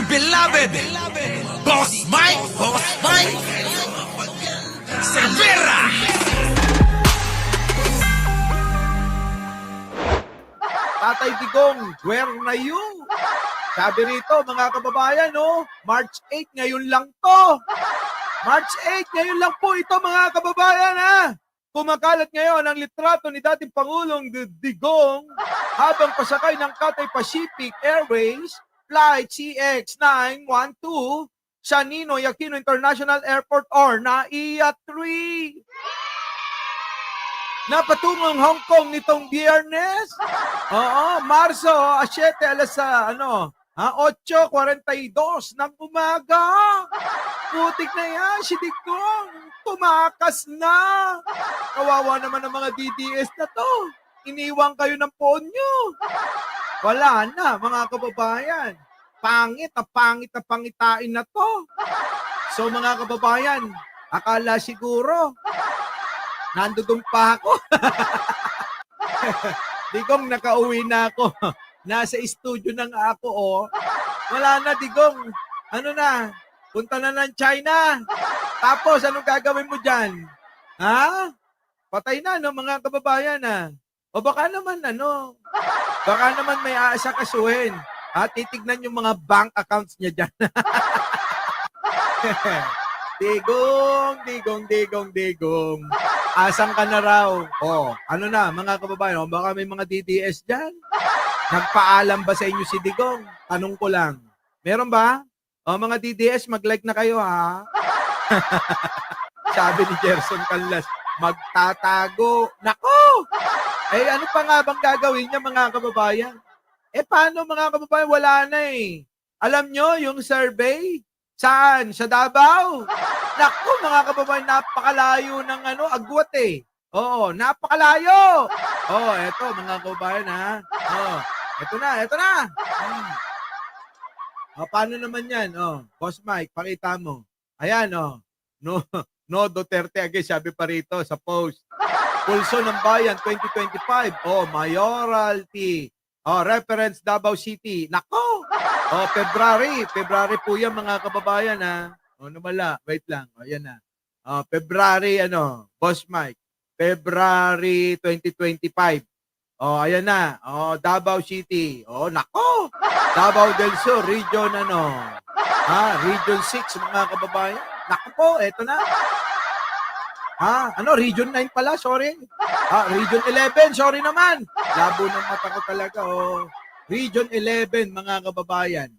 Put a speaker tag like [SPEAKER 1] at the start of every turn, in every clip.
[SPEAKER 1] beloved Boss Mike Cervera.
[SPEAKER 2] Tatay Digong, where na you? Sabi rito, mga kababayan, no? March 8, ngayon lang to. March 8, ngayon lang po ito, mga kababayan, ha? Kumakalat ngayon ang litrato ni dating Pangulong Digong habang pasakay ng Cathay Pacific Airways Flight CX-912 sa Ninoy Aquino International Airport or NAIA 3. Napatungong Hong Kong nitong Biyernes. Oo, Marso 7 alas 8:42 ng umaga. Putik na yan, si Digong. Tumakas na. Kawawa naman ang mga DDS na to. Iniwang kayo ng phone nyo. Wala na, mga kababayan. Pangit na pangitain na to. So mga kababayan, akala siguro nandudong pa ako. Digong, nakauwi na ako. Nasa studio na nga ako, oh. Wala na, Digong. Ano na? Punta na ng China. Tapos, anong gagawin mo dyan? Ha? Patay na, no, mga kababayan, ha? O baka naman, baka naman may aasakasuhin. At titignan yung mga bank accounts niya dyan. Digong. Asang ka na raw? Oh, ano na, mga kababayan, baka may mga DDS dyan. Nagpaalam ba sa inyo si Digong? Tanong ko lang. Meron ba? O, mga DDS, mag-like na kayo, ha? Sabi ni Gerson Canlas, magtatago. Nako! Eh, ano pa nga bang gagawin niya, mga kababayan? Eh, paano, mga kababayan? Wala na eh. Alam nyo, yung survey, saan? Sa Davao? Naku, mga kababayan, napakalayo ng agwat eh. Oo, napakalayo. Oh, eto, mga kababayan, ha? Oh, eto na. Oh, paano naman yan? Oh, Boss Mike, pakita mo. Ayan, oh. No Duterte again, sabi pa rito sa post. Pulso ng Bayan 2025. Oh, mayoralty. Oh, reference Davao City. Nako! Oh, February po yan, mga kababayan, ha? Oh, wala. Wait lang. Oh, yan na. Oh, February, Boss Mike. February 2025. Oh, ayan na. Oh, Davao City. Oh, nako! Davao del Sur, Region Region 6, mga kababayan. Nako po, eto na. Region 9 pala, sorry. Region 11, sorry naman. Labo ng mata ko talaga, oh. Region 11, mga kababayan.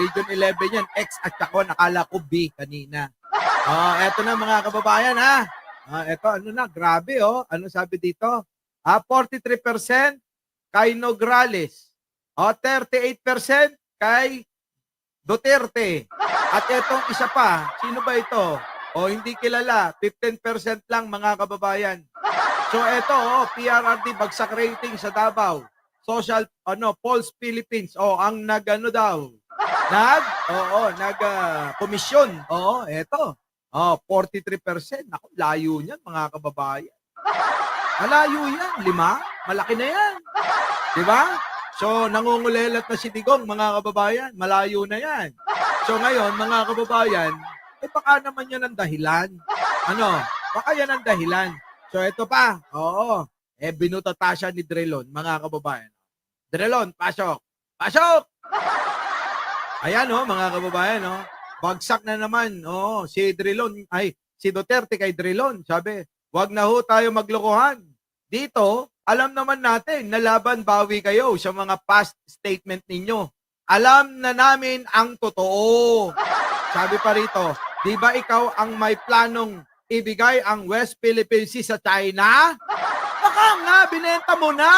[SPEAKER 2] Region 11 yan. X at ako, nakala ko B kanina. Eto na, mga kababayan, ha. Eto, grabe, oh. Ano sabi dito? 43% kay Nograles. 38% kay Duterte. At etong isa pa, sino ba ito? Hindi kilala, 15% lang, mga kababayan. So eto, PRRD bagsak rating sa Davao. Social Polls Philippines. Ang komisyon. Eto. 43%. Ako, layo niyan, mga kababayan. Malayo yan, 5. Malaki na yan. 'Di ba? So, nangungulelat na si Digong, mga kababayan. Malayo na yan. So, ngayon, mga kababayan, baka naman yan ang dahilan. Baka yan ang dahilan. So, ito pa. Binutata siya ni Drilon, mga kababayan. Drilon, pasok! Pasok! Ayan, mga kababayan, bagsak na naman, si Duterte kay Drilon. Sabi, wag na ho tayo maglokohan. Dito, alam naman natin na laban bawi kayo sa mga past statement ninyo. Alam na namin ang totoo. Sabi pa rito, di ba ikaw ang may planong ibigay ang West Philippine Sea sa China? Baka nga, binenta mo na.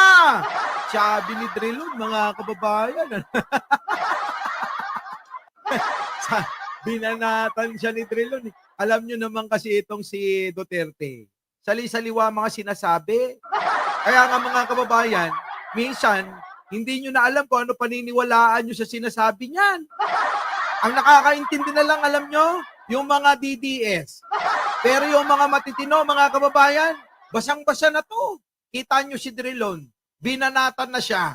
[SPEAKER 2] Sabi ni Drilon, mga kababayan. Binanatan siya ni Drilon. Alam nyo naman kasi itong si Duterte. Sali-saliwa mga sinasabi. Kaya nga, mga kababayan, minsan, hindi nyo na alam kung ano paniniwalaan nyo sa sinasabi niyan. Ang nakakaintindi na lang, alam nyo, yung mga DDS. Pero yung mga matitino, mga kababayan, basang-basa na to. Kita nyo si Drilon, binanatan na siya.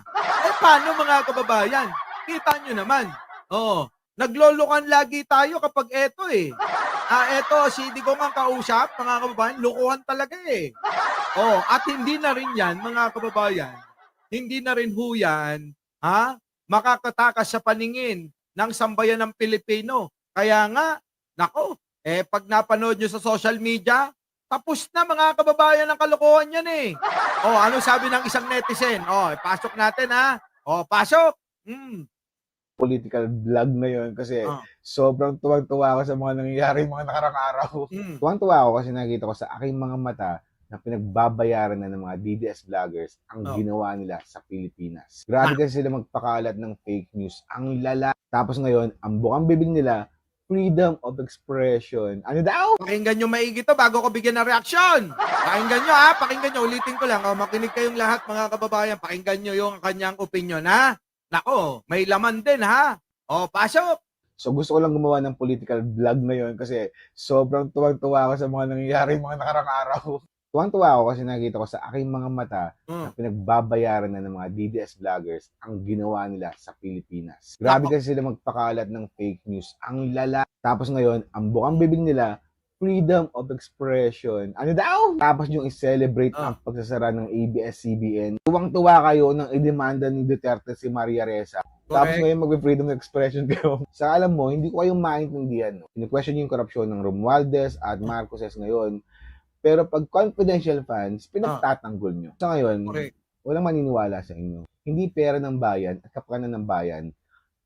[SPEAKER 2] Paano, mga kababayan? Kita nyo naman. Oo. Naglolokohan lagi tayo kapag eto eh. Eto, si Digong ang kausap, mga kababayan, lokohan talaga eh. At hindi na rin yan, mga kababayan, hindi na rin ho yan, makakatakas sa paningin ng sambayan ng Pilipino. Kaya nga, nako, pag napanood nyo sa social media, tapos na mga kababayan ang kalokohan yan eh. Ano sabi ng isang netizen? Pasok natin pasok.
[SPEAKER 3] Political vlog ngayon kasi
[SPEAKER 2] Ah,
[SPEAKER 3] sobrang tuwang-tuwa ako sa mga nangyayari mga nakarang araw.
[SPEAKER 2] mm.
[SPEAKER 3] Tuwang-tuwa ako kasi nakita ko sa aking mga mata na pinagbabayaran na ng mga DDS vloggers ang
[SPEAKER 2] Oh.
[SPEAKER 3] ginawa nila sa Pilipinas. Grabe kasi sila magpakalat ng fake news. Ang lala. Tapos ngayon, ang bukang bibig nila, freedom of expression. Ano daw?
[SPEAKER 2] Pakinggan nyo maigi to bago ko bigyan ng reaksyon. Pakinggan nyo pakinggan nyo. Ulitin ko lang. Makinig kayong lahat mga kababayan. Pakinggan nyo yung kanyang opinion Nako, may laman din pasok.
[SPEAKER 3] So gusto ko lang gumawa ng political vlog ngayon kasi sobrang tuwang-tuwa ako sa mga nangyayari mga nakarang araw. Tuwang-tuwa ako kasi nakita ko sa aking mga mata na pinagbabayaran na ng mga DDS vloggers ang ginawa nila sa Pilipinas. Grabe kasi sila magpakalat ng fake news. Ang lala. Tapos ngayon, ang bukang bibig nila, freedom of expression. Ano daw? Tapos yung i-celebrate ang pagsasara ng ABS-CBN. Tuwang-tuwa kayo nang idemanda ni Duterte si Maria Ressa. Tapos ngayon mag-freedom of expression kayo. Sa alam mo, hindi ko kayong maintindihan. Pini-question yung korupsyon ng Romualdez at Marcoses ngayon. Pero pag confidential funds, pinagtatanggol nyo. Sa ngayon, walang maniniwala sa inyo. Hindi pera ng bayan at kapakanan ng bayan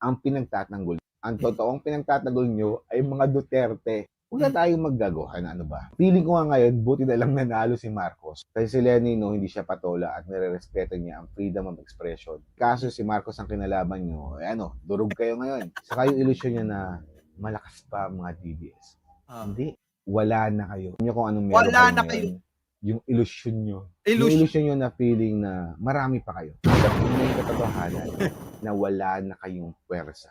[SPEAKER 3] ang pinagtatanggol. Ang totoong pinagtatanggol nyo ay mga Duterte. Huwag na tayong maggagawa ano ba? Feeling ko nga ngayon, buti na lang nanalo si Marcos. Kasi si Lenny, hindi siya patola at nire-respeto niya ang freedom of expression. Kaso si Marcos ang kinalaban nyo, durog kayo ngayon. Saka yung illusion niya na malakas pa ang mga DDS. Hindi. Wala na kayo. Alam niyo kung anong meron
[SPEAKER 2] Wala na
[SPEAKER 3] ngayon?
[SPEAKER 2] kayo.
[SPEAKER 3] Yung illusion nyo.
[SPEAKER 2] Illusion.
[SPEAKER 3] Yung illusion nyo na feeling na marami pa kayo. At yung katotohanan na wala na kayong pwersa.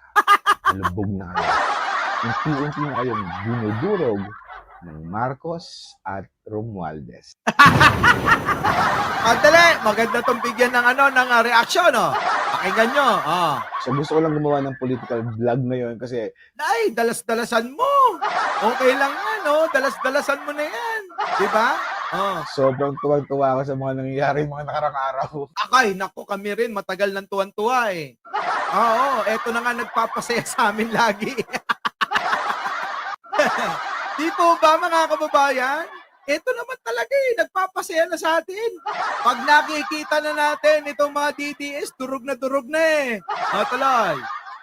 [SPEAKER 3] Malubog na kayo. Unti-unti na kayong dinudurog ng Marcos at Romualdez.
[SPEAKER 2] Andali, maganda tong bigyan ng reaksyon Pakinggan nyo.
[SPEAKER 3] So gusto ko lang gumawa ng political vlog ngayon kasi
[SPEAKER 2] Ay, dalas-dalasan mo. Okay lang yan, dalas-dalasan mo na yan. Diba?
[SPEAKER 3] sobrang tuwang-tuwa ako sa mga nangyayari mga nakarang araw.
[SPEAKER 2] Akay, naku, kami rin, matagal nang tuwan-tuwa eh. Eto na nga nagpapasaya sa amin lagi. Di po ba mga kababayan? Ito naman talaga nagpapasaya na sa atin. Pag nakikita na natin itong mga DDS, durog na tuloy.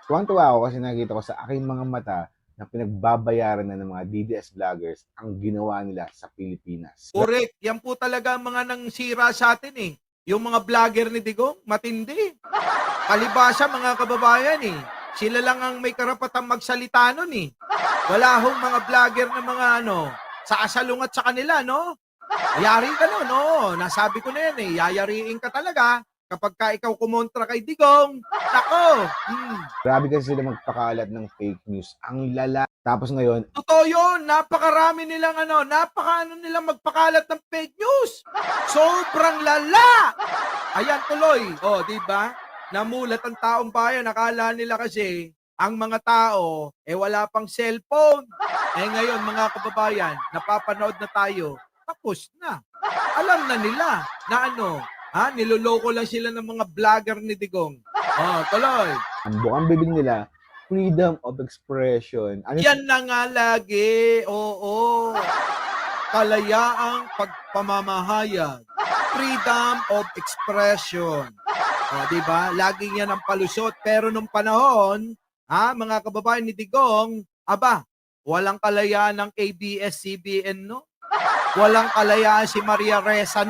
[SPEAKER 3] Tuwang-tuwa ako kasi nakita ko sa aking mga mata na pinagbabayaran na ng mga DDS vloggers ang ginawa nila sa Pilipinas.
[SPEAKER 2] Correct. Yan po talaga ang mga nangsira sa atin Yung mga vlogger ni Digong, matindi. Palibasa mga kababayan Sila lang ang may karapatang magsalita nun Wala hong mga vlogger na mga sa asalungat sa kanila, Yari ka nun, nasabi ko na yan yayariin ka talaga kapag ka ikaw kumontra kay Digong. Nako!
[SPEAKER 3] Grabe kasi sila magpakalat ng fake news. Ang lala. Tapos ngayon,
[SPEAKER 2] Totoo yun, napakarami nilang nilang magpakalat ng fake news. Sobrang lala! Ayan tuloy, di ba? Namulat ang taong bayan, akala nila kasi ang mga tao, wala pang cellphone. Ngayon, mga kababayan, napapanood na tayo, tapos na. Alam na nila na niloloko lang sila ng mga vlogger ni Digong. Tuloy.
[SPEAKER 3] ang bukang bibig nila, freedom of expression.
[SPEAKER 2] Yan na nga lagi, oo. Kalayaang pagpamamahayag. Freedom of expression. Diba? Laging yan ang palusot. Pero nung panahon, mga kababayan ni Digong, walang kalayaan ng ABS-CBN, Walang kalayaan si Maria Ressa,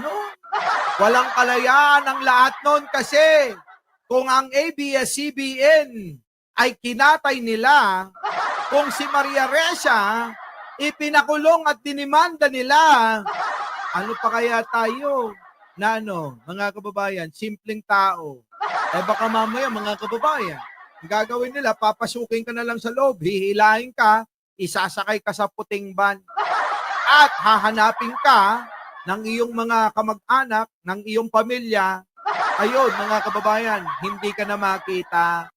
[SPEAKER 2] Walang kalayaan ng lahat nun kasi kung ang ABS-CBN ay kinatay nila, kung si Maria Ressa ipinakulong at dinimanda nila, ano pa kaya tayo na mga kababayan, simpleng tao. Baka mamaya mga kababayan, ang gagawin nila, papasukin ka na lang sa loob, hihilahin ka, isasakay ka sa puting van, at hahanapin ka ng iyong mga kamag-anak, ng iyong pamilya. Ayun, mga kababayan, hindi ka na makita.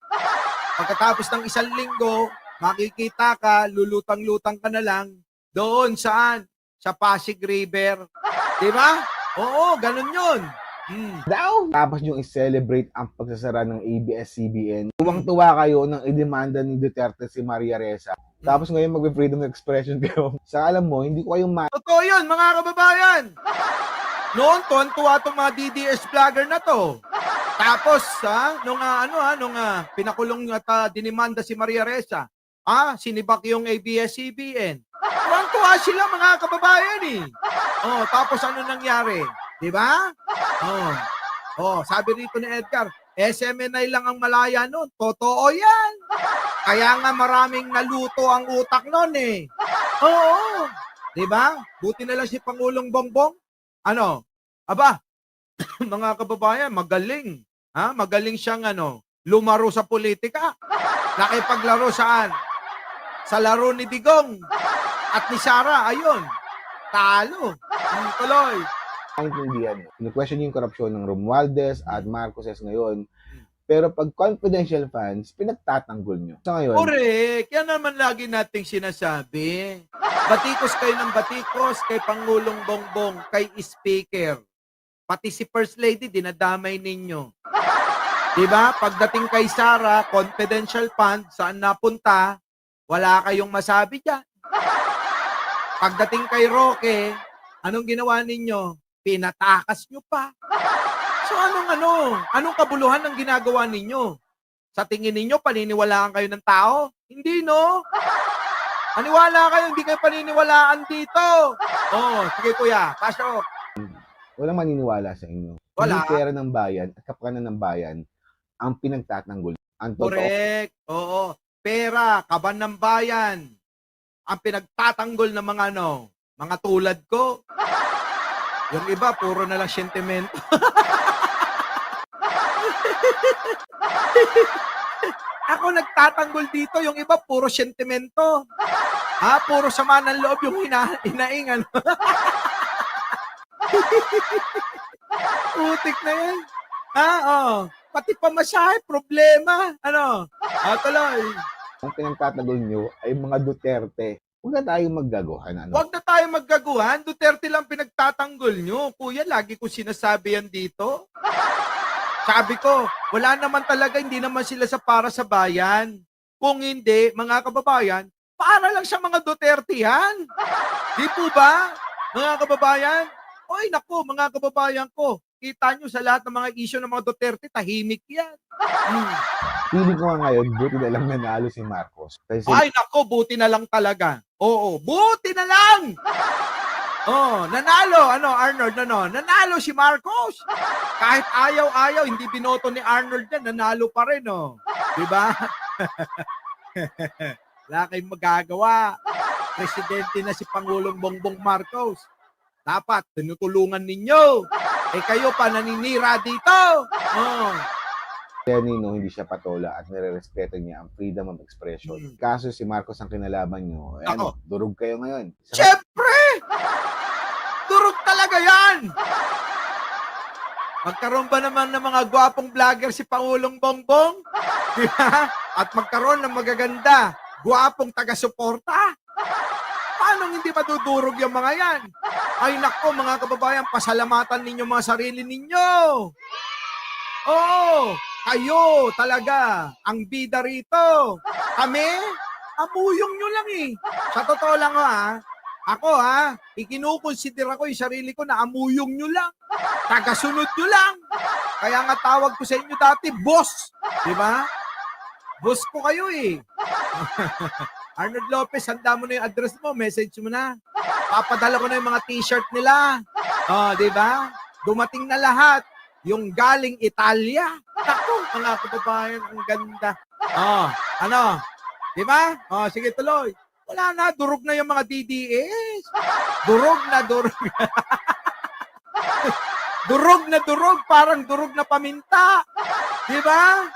[SPEAKER 2] Pagkatapos ng isang linggo, makikita ka, lulutang-lutang ka na lang doon saan? Sa Pasig River. Di ba? Oo, ganun yun.
[SPEAKER 3] Daw! Tapos yung i-celebrate ang pagsasara ng ABS-CBN. Tuwang-tuwa kayo nang idemanda ni Duterte si Maria Ressa. Tapos ngayon mag-freedom of expression kayo. Sa alam mo, hindi ko kayong
[SPEAKER 2] Totoo yun, mga kababayan. Noon, tuwan-tuwa itong mga DDS vlogger na to. Tapos, nung pinakulong at dinimanda si Maria Ressa, sinibak yung ABS-CBN. Tuwang-tuwa sila, mga kababayan eh. Tapos ano nangyari? Di ba? Sabi rito ni Edgar, SMNI lang ang malaya noon. Totoo yan. Kaya nga maraming naluto ang utak noon eh. Oo. Di ba? Buti na lang si Pangulong Bongbong. Mga kababayan, magaling. Magaling siyang lumaro sa politika. Nakipaglaro saan? Sa laro ni Digong at ni Sara. Ayun. Talo. Tuloy.
[SPEAKER 3] maintindihan. Question yung korupsyon ng Romualdez at Marcoses ngayon. Pero pag confidential funds, pinagtatanggol nyo. Sa ngayon,
[SPEAKER 2] Correct. Yan naman lagi nating sinasabi. Batikos kayo ng batikos kay Pangulong Bongbong, kay Speaker. Pati si First Lady, dinadamay ninyo. Diba? Pagdating kay Sara, confidential fund, saan napunta, wala kayong masabi dyan. Pagdating kay Roque, anong ginawa ninyo? Pinatakas nyo pa. So anong kabuluhan ang ginagawa ninyo? Sa tingin ninyo, paniniwalaan kayo ng tao? Hindi, no? Maniwala kayo, hindi kayo paniniwalaan dito. Sige kuya, pasok.
[SPEAKER 3] walang maniniwala sa inyo.
[SPEAKER 2] Wala.
[SPEAKER 3] Hindi pera ng bayan at kapakanan ng bayan ang pinagtatanggol. Ang totoo,
[SPEAKER 2] Correct. Oo. Pera, kaban ng bayan. Ang pinagtatanggol ng mga tulad ko. Yung iba, puro na lang sentimento. Ako nagtatanggol dito, yung iba puro sentimento. Puro sama ng loob yung hinaing. Utik na yan. Pati pamasahe, problema. Tuloy.
[SPEAKER 3] ang pinagtatanggol nyo ay mga Duterte. Huwag na tayong maggaguhan.
[SPEAKER 2] Huwag na tayo maggaguhan. Duterte lang pinagtatanggol nyo. Kuya, lagi ko sinasabi yan dito. Sabi ko, wala naman talaga, hindi naman sila para sa bayan. Kung hindi, mga kababayan, para lang sa mga Duterte yan. Di po ba, mga kababayan? Oy, naku, mga kababayan ko, kita nyo sa lahat ng mga issue ng mga Duterte, tahimik yan.
[SPEAKER 3] Feeling ko nga ngayon, buti na lang nanalo si Marcos. Kasi
[SPEAKER 2] Ay, naku, buti na lang talaga. Oo, buti na lang! Nanalo, Arnold, nanalo si Marcos. Kahit ayaw-ayaw, hindi binoto ni Arnold yan, nanalo pa rin, Diba? Wala kayong magagawa. Presidente na si Pangulong Bongbong Marcos. Dapat, tinutulungan ninyo. Kayo pa naninira dito.
[SPEAKER 3] kaya Nino, hindi siya patola at nire-respeto niya ang freedom of expression. Kaso si Marcos ang kinalaban nyo,
[SPEAKER 2] Ako.
[SPEAKER 3] durog kayo ngayon.
[SPEAKER 2] Siyempre! Durog talaga yan! Magkaroon ba naman ng mga gwapong vlogger si Pangulong Bongbong? At magkaroon ng magaganda, gwapong taga-suporta? Paano hindi madudurog yung mga yan? Ay nako, mga kababayan, pasalamatan ninyo mga sarili ninyo. Oo, kayo talaga ang bida rito. Kami, amuyong nyo lang eh. Sa totoo lang ako ikinukonsidera ko yung sarili ko na amuyong nyo lang. Tagasunod nyo lang. Kaya nga tawag ko sa inyo dati, boss. Diba? Boss ko kayo eh. Arnold Lopez, handa mo na yung address mo, message mo na. Papadala ko na yung mga t-shirt nila. Diba? Dumating na lahat. Yung galing Italia. Naku, mga kababayan, ang ganda. Diba? Sige, tuloy. Wala na, durog na yung mga DDS. Durog na durog. Durog na durog, parang durog na paminta. Diba?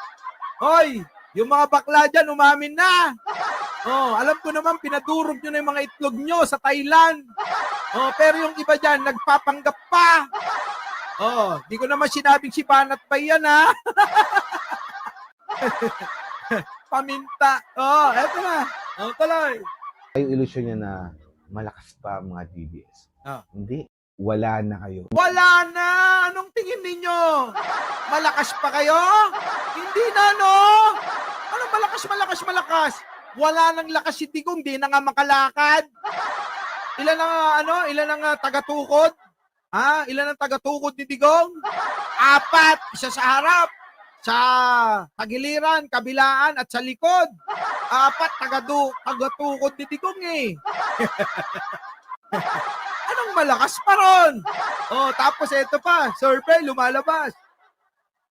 [SPEAKER 2] Hoy, yung mga bakla dyan, umamin na. Alam ko naman, pinadurog nyo na yung mga itlog nyo sa Thailand. Pero yung iba dyan, nagpapanggap pa. Di ko naman sinabing si Banat pa yan, Paminta. Oh, eto na. Oh, tuloy.
[SPEAKER 3] Yung ilusyon niya na malakas pa ang mga DDS.
[SPEAKER 2] Ah.
[SPEAKER 3] Hindi. Wala na kayo.
[SPEAKER 2] Wala na! Anong tingin ninyo? Malakas pa kayo? Hindi na, no? Anong malakas? Wala nang lakas si Digong, di na nga makalakad. Ilan ang tagatukod? Ha? Ilan ang tagatukod ni Digong? 4, isa sa harap, sa tagiliran, kabilaan, at sa likod. 4 tagatukod ni Digong eh. Anong malakas pa ron? Oh, tapos ito pa, survey lumalabas.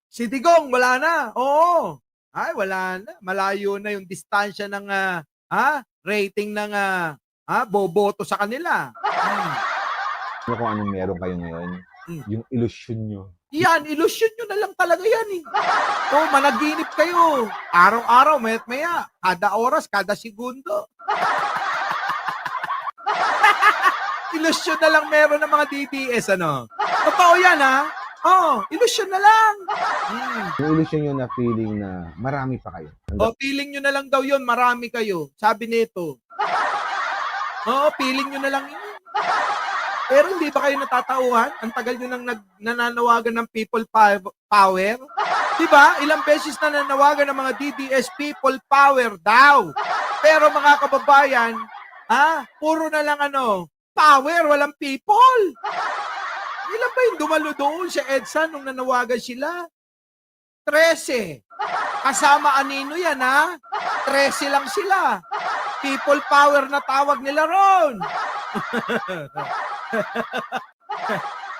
[SPEAKER 2] Si Digong wala na. Oo. Ay, wala na. Malayo na yung distansya ng rating ng boboto sa kanila.
[SPEAKER 3] Ano kung anong meron kayo ngayon? Yung ilusyon nyo.
[SPEAKER 2] Yan, ilusyon nyo na lang talaga yan eh. Oh, managinip kayo. Araw-araw, maya't maya. Kada oras, kada segundo. Ilusyon na lang meron ng mga DDS, ano? Totoo yan, ha? Oh, ilusyon na lang.
[SPEAKER 3] Yung ilusyon nyo na feeling na marami pa kayo.
[SPEAKER 2] Oh, feeling nyo na lang daw yun, marami kayo. Sabi nito. Oo, feeling nyo na lang yun. Pero hindi ba kayo natatauhan? Ang tagal nyo nang nananawagan ng people power. Diba? Ilang beses na nanawagan ng mga DDS people power daw. Pero mga kababayan, puro na lang power, walang people. Ilan ba yung dumalo doon sa EDSA nung nanawagan sila? 13. Kasama anino yan, 13 lang sila. People power na tawag nila ron.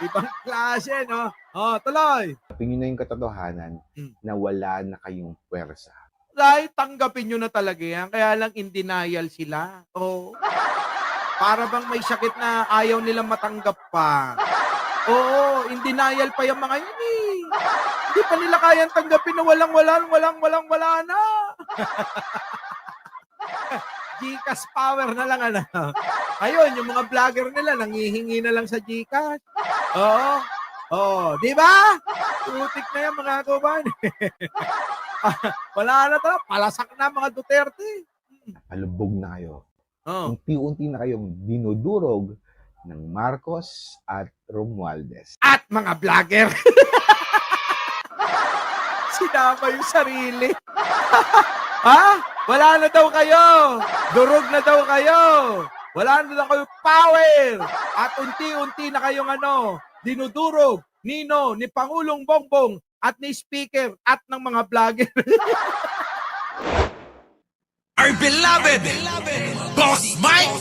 [SPEAKER 2] Ibang klase, no? Oh, tuloy.
[SPEAKER 3] Tanggapin nyo na yung katotohanan na wala na kayong puwersa.
[SPEAKER 2] Dahil tanggapin nyo na talaga yan. Kaya lang in denial sila. Oh. Para bang may sakit na ayaw nilang matanggap pa. Oo, in denial pa yung mga yun eh. Hindi pa nila kayang tanggapin na wala na. Gcash power na lang, Ayun, yung mga vlogger nila, nangihingi na lang sa Gcash. Oo. Oh, di ba? Tutik na yan, mga kababayan. Wala na talaga. Palasak na mga Duterte.
[SPEAKER 3] Palubog na kayo.
[SPEAKER 2] Oh.
[SPEAKER 3] Unti-unti na kayong dinudurog ng Marcos at Romualdez.
[SPEAKER 2] At mga vlogger. Sinama yung sarili. Wala na daw kayo. Durog na daw kayo. Wala na daw kayo power. At unti-unti na kayong dinudurog ni Pangulong Bongbong at ni Speaker at ng mga vlogger.
[SPEAKER 1] Our beloved Boss Mike.